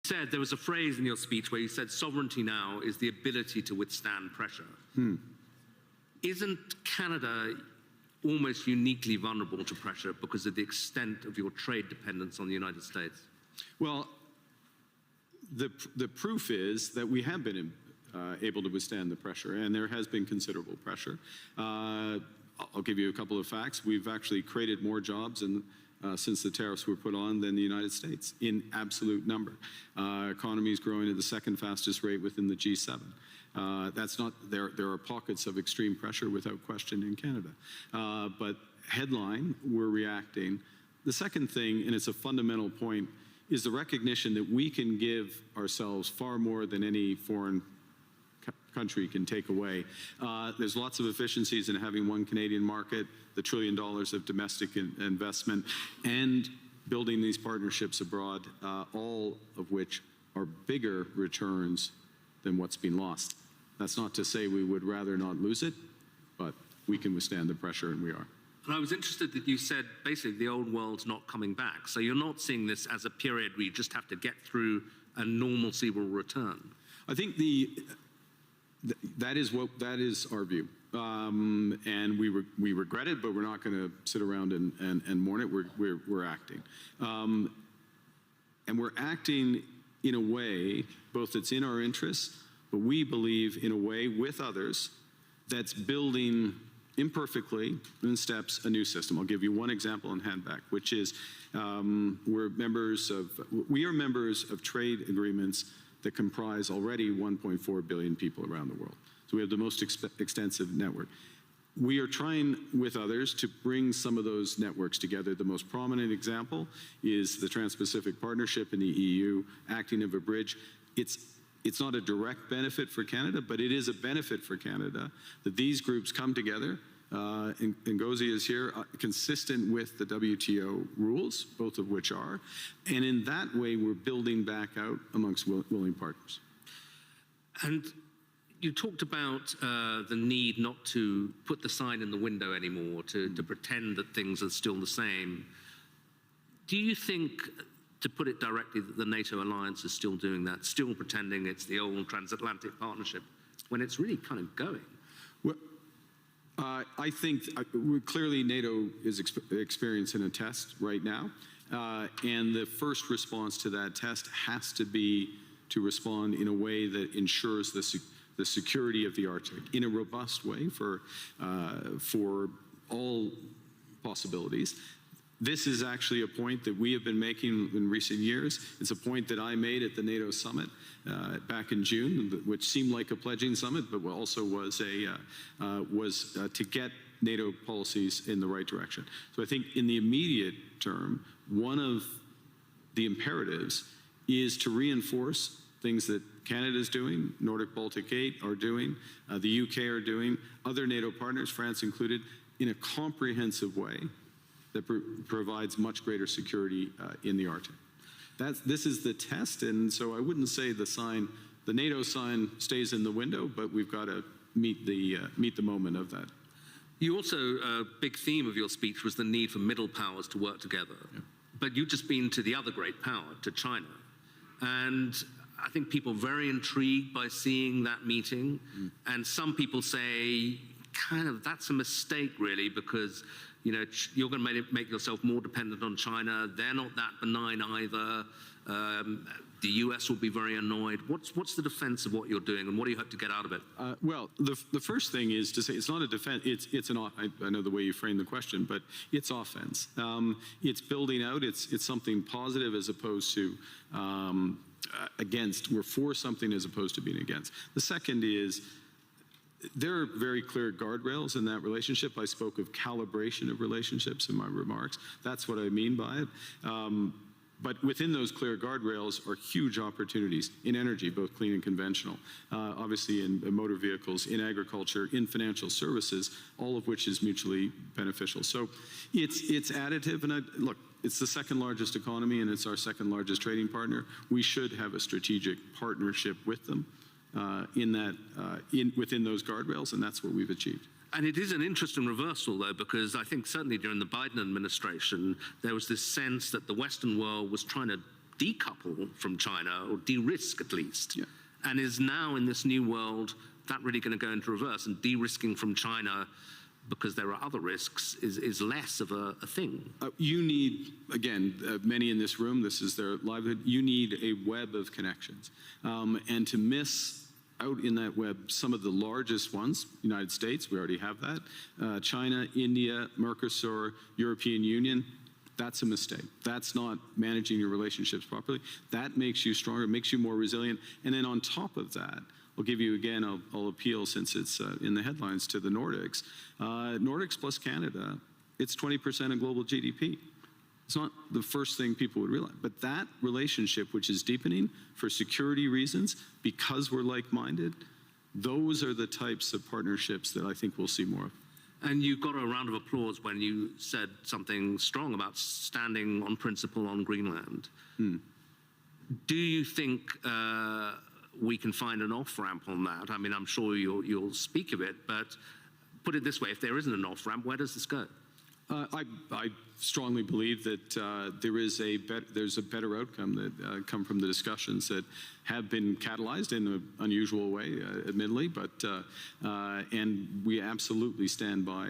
said, there was a phrase in your speech where you said sovereignty now is the ability to withstand pressure. Isn't Canada almost uniquely vulnerable to pressure because of the extent of your trade dependence on the United States? Well, the proof is that we have been able to withstand the pressure, and there has been considerable pressure. I'll give you a couple of facts. We've actually created more jobs since the tariffs were put on than the United States in absolute number. Economy is growing at the second fastest rate within the G7. That's not, there are pockets of extreme pressure without question in Canada. But headline, we're reacting. The second thing, and it's a fundamental point, is the recognition that we can give ourselves far more than any foreign country can take away. There's lots of efficiencies in having one Canadian market, the $1 trillion of domestic investment, and building these partnerships abroad, all of which are bigger returns than what's been lost. That's not to say we would rather not lose it, but we can withstand the pressure, and we are. And I was interested that you said basically the old world's not coming back. So you're not seeing this as a period where you just have to get through and normalcy will return. I think that is our view, and we regret it, but we're not going to sit around and mourn it. We're acting, and we're acting in a way both that's in our interests, but we believe in a way with others that's building imperfectly in steps a new system. I'll give you one example and hand back, which is we are members of trade agreements that comprise already 1.4 billion people around the world. So we have the most extensive network. We are trying with others to bring some of those networks together. The most prominent example is the Trans-Pacific Partnership in the EU, acting as a bridge. It's not a direct benefit for Canada, but it is a benefit for Canada that these groups come together. Ngozi is here, consistent with the WTO rules, both of which are. And in that way, we're building back out amongst willing partners. And you talked about the need not to put the sign in the window anymore, to pretend that things are still the same. Do you think, to put it directly, that the NATO alliance is still doing that, still pretending it's the old transatlantic partnership, when it's really kind of going? Well, I think clearly NATO is experiencing a test right now, and the first response to that test has to be to respond in a way that ensures the security of the Arctic in a robust way for all possibilities. This is actually a point that we have been making in recent years. It's a point that I made at the NATO summit back in June, which seemed like a pledging summit, but also was to get NATO policies in the right direction. So I think in the immediate term, one of the imperatives is to reinforce things that Canada is doing, Nordic Baltic 8 are doing, the UK are doing, other NATO partners, France included, in a comprehensive way that provides much greater security in the Arctic. This is the test, and so I wouldn't say the NATO sign stays in the window, but we've got to meet the moment of that. You also, a big theme of your speech was the need for middle powers to work together. Yeah. But you've just been to the other great power, to China. And I think people are very intrigued by seeing that meeting. And some people say, kind of, that's a mistake, really, because you're going to make yourself more dependent on China. They're not that benign either. The US will be very annoyed. What's the defense of what you're doing, and what do you hope to get out of it? Well, the first thing is to say it's not a defense. I know the way you framed the question, but it's offense. It's building out. It's something positive as opposed to against. We're for something as opposed to being against. The second is, there are very clear guardrails in that relationship. I spoke of calibration of relationships in my remarks. That's what I mean by it. But within those clear guardrails are huge opportunities in energy, both clean and conventional, obviously in motor vehicles, in agriculture, in financial services, all of which is mutually beneficial. So it's additive, and look, it's the second largest economy and it's our second largest trading partner. We should have a strategic partnership with them. Within those guardrails, and that's what we've achieved. And it is an interesting reversal, though, because I think certainly during the Biden administration, there was this sense that the Western world was trying to decouple from China, or de-risk at least. Yeah. And is now in this new world that really going to go into reverse, and de-risking from China because there are other risks is less of a thing? You need, again, many in this room, this is their livelihood, you need a web of connections. And to miss out in that web some of the largest ones, United States, we already have that, China, India, Mercosur, European Union, that's a mistake. That's not managing your relationships properly. That makes you stronger, makes you more resilient. And then on top of that, I'll give you again, I'll appeal, since it's in the headlines, to the Nordics. Nordics plus Canada, it's 20% of global GDP. It's not the first thing people would realize, but that relationship, which is deepening for security reasons, because we're like-minded, those are the types of partnerships that I think we'll see more of. And you got a round of applause when you said something strong about standing on principle on Greenland. Do you think we can find an off-ramp on that? I mean, I'm sure you'll speak of it, but put it this way, if there isn't an off-ramp, where does this go? I strongly believe that there's a better outcome that come from the discussions that have been catalyzed in an unusual way, admittedly, but and we absolutely stand by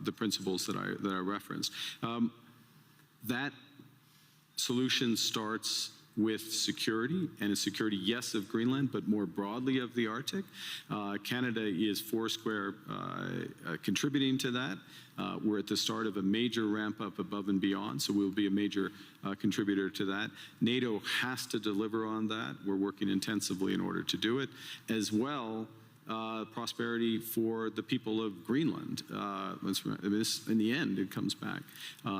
the principles that I referenced. That solution starts with security, and a security, yes, of Greenland, but more broadly of the Arctic. Canada is foursquare contributing to that. We're at the start of a major ramp up above and beyond, so we'll be a major contributor to that. NATO has to deliver on that. We're working intensively in order to do it. As well, prosperity for the people of Greenland. In the end, it comes back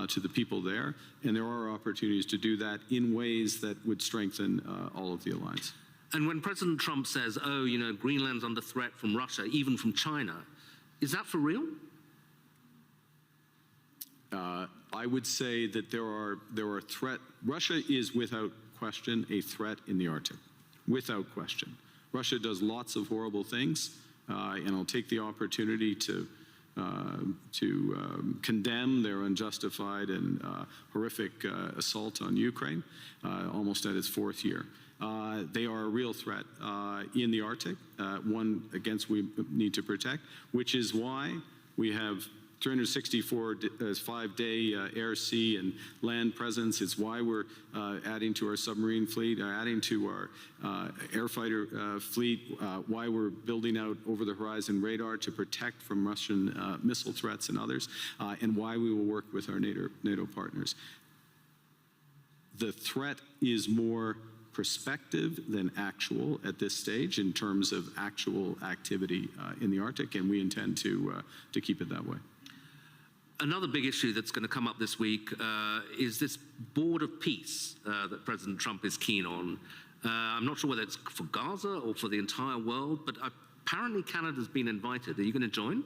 to the people there, and there are opportunities to do that in ways that would strengthen all of the alliance. And when President Trump says, oh, you know, Greenland's under threat from Russia, even from China, is that for real? I would say that there are threat. Russia is without question a threat in the Arctic, without question. Russia does lots of horrible things, and I'll take the opportunity to condemn their unjustified and horrific assault on Ukraine, almost at its fourth year. They are a real threat in the Arctic, one against we need to protect, which is why we have 364 5-day air, sea, and land presence. It's why we're adding to our submarine fleet, adding to our air fighter fleet, why we're building out over-the-horizon radar to protect from Russian missile threats and others, and why we will work with our NATO partners. The threat is more prospective than actual at this stage in terms of actual activity in the Arctic, and we intend to keep it that way. Another big issue that's going to come up this week is this board of peace that President Trump is keen on. I'm not sure whether it's for Gaza or for the entire world, but apparently Canada's been invited. Are you going to join?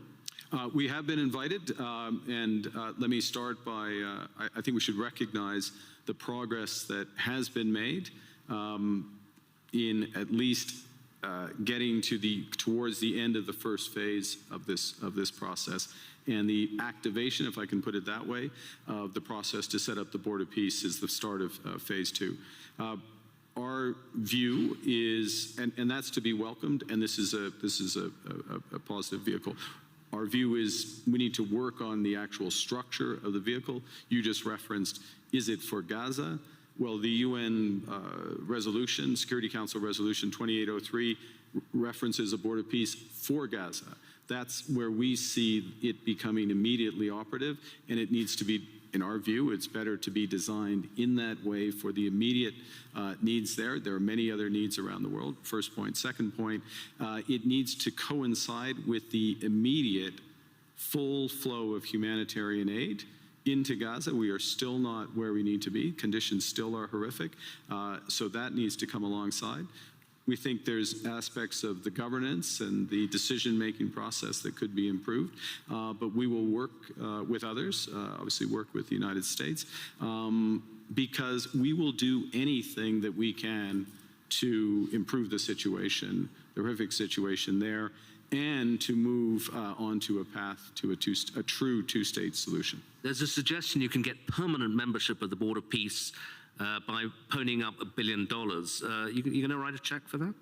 We have been invited, and let me start by, I think we should recognize the progress that has been made in at least getting towards the end of the first phase of this process. And the activation, if I can put it that way, of the process to set up the Board of Peace is the start of phase 2. Our view is, and that's to be welcomed, and this is a positive vehicle. Our view is we need to work on the actual structure of the vehicle. You just referenced, is it for Gaza? Well, the UN resolution, Security Council Resolution 2803, references a Board of Peace for Gaza. That's where we see it becoming immediately operative, and it needs to be, in our view, it's better to be designed in that way for the immediate needs there. There are many other needs around the world, first point. Second point, it needs to coincide with the immediate full flow of humanitarian aid into Gaza. We are still not where we need to be. Conditions still are horrific, so that needs to come alongside. We think there's aspects of the governance and the decision-making process that could be improved, but we will work with others, obviously work with the United States, because we will do anything that we can to improve the situation, the horrific situation there, and to move onto a path to a true two-state solution. There's a suggestion you can get permanent membership of the Board of Peace by ponying up $1 billion. You going to write a check for that?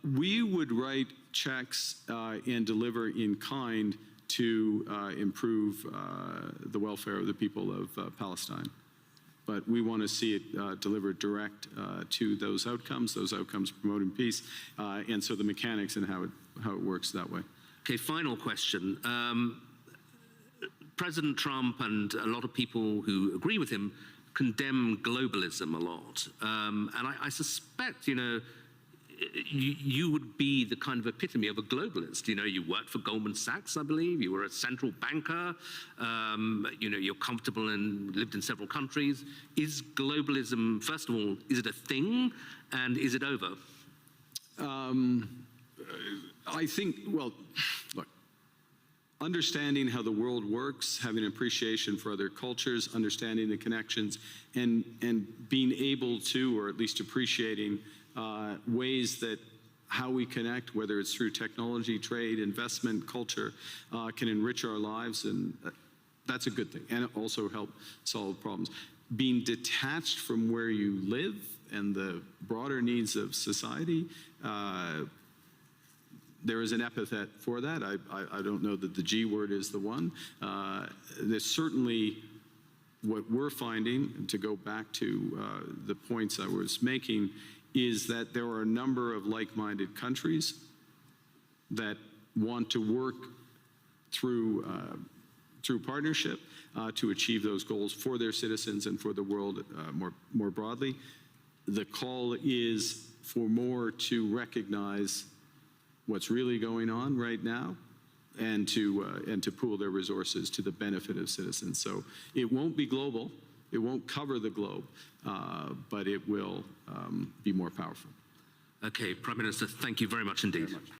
We would write checks and deliver in kind to improve the welfare of the people of Palestine. But we want to see it delivered direct to those outcomes promoting peace, and so the mechanics and how it works that way. Okay, final question. President Trump and a lot of people who agree with him condemn globalism a lot. And I suspect, you would be the kind of epitome of a globalist. You worked for Goldman Sachs, I believe. You were a central banker. You're comfortable and lived in several countries. Is globalism, first of all, is it a thing, and is it over? I think, well, look, understanding how the world works, having an appreciation for other cultures, understanding the connections, and being able to, or at least appreciating ways that how we connect, whether it's through technology, trade, investment, culture, can enrich our lives, and that's a good thing, and also help solve problems. Being detached from where you live and the broader needs of society, there is an epithet for that. I don't know that the G word is the one. There's certainly what we're finding, and to go back to the points I was making, is that there are a number of like-minded countries that want to work through partnership to achieve those goals for their citizens and for the world more broadly. The call is for more to recognize what's really going on right now, and to pool their resources to the benefit of citizens. So it won't be global, it won't cover the globe, but it will be more powerful. Okay, Prime Minister, thank you very much indeed.